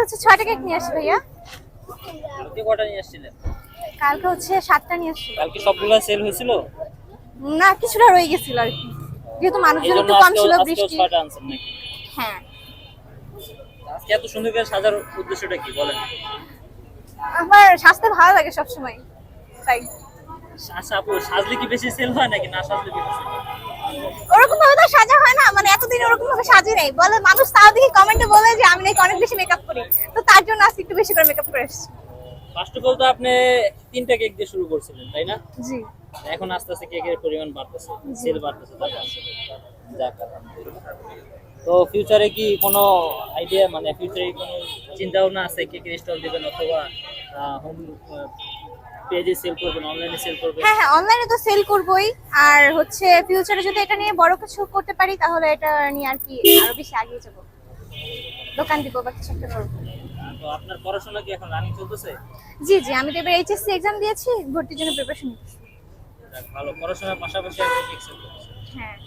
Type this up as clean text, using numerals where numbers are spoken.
হচ্ছে 6টা কেক নিয়ে আসি ভাইয়া। কালকে কটা নিয়ে আসছিলেন? কালকে হচ্ছে 7টা নিয়ে আসি। কালকে সবগুলা সেল হয়েছিল? না, কিছুটা রয়ে গেছিল আর কি, যেহেতু মানুষজন এইজন্য একটু কম ছিল, আজকেও বৃষ্টি। 6টা আনছেন নাকি? হ্যাঁ, আজকে এত সুন্দর করে সাজার উদ্দেশ্যটা কি বলেন? আমার স্বাস্থ্য ভালো লাগে সবসময়, তাই। আচ্ছা আপু, সাজলে কি বেশি সেল হয় নাকি না সাজলে বেশি সেল হয়? ওরকম ভাবে তো সাজা হয় না, মানে এতদিন ওরকম ভাবে সাজি নাই, বলে মানুষ তাও দেখি কমেন্টে বলে যে আমি নাকি অনেক বেশি মেকআপ করি, তো তার জন্য আজকে একটু বেশি করে মেকআপ করে এসেছি। ফার্স্ট অফ অল তো আপনি 3টা কেক দিয়ে শুরু করছিলেন তাই না? জি। এখন আস্তে আস্তে কেকের পরিমাণ বাড়তেছে, সেল বাড়তেছে, তার কাছে যাক আলহামদুলিল্লাহ। তো ফিউচারে কি কোনো আইডিয়া, মানে ফিউচারে কোনো চিন্তা ভাবনা আছে কেকের স্টল দিবেন অথবা হোম পেজে সেল করবেন, অনলাইনে সেল করবেন? হ্যাঁ হ্যাঁ, অনলাইনে তো সেল করবোই। আর হচ্ছে ফিউচারে যদি এটা নিয়ে বড় কিছু করতে পারি তাহলে এটা নিয়ে আর কি আরো বেশি এগিয়ে যাবো, দোকান দিব বা কিছু একটা করবো। তো আপনার পড়াশোনা কি এখন রানিং চলতেছে? জি জি, আমি তো এবার এইচএসসি এক্সাম দিয়েছি, ভর্তির জন্য প্রিপারেশন নিচ্ছি। যাক, ভালো, পড়াশোনার পাশাপাশি আপনি কেক সেল করতেছেন। হ্যাঁ।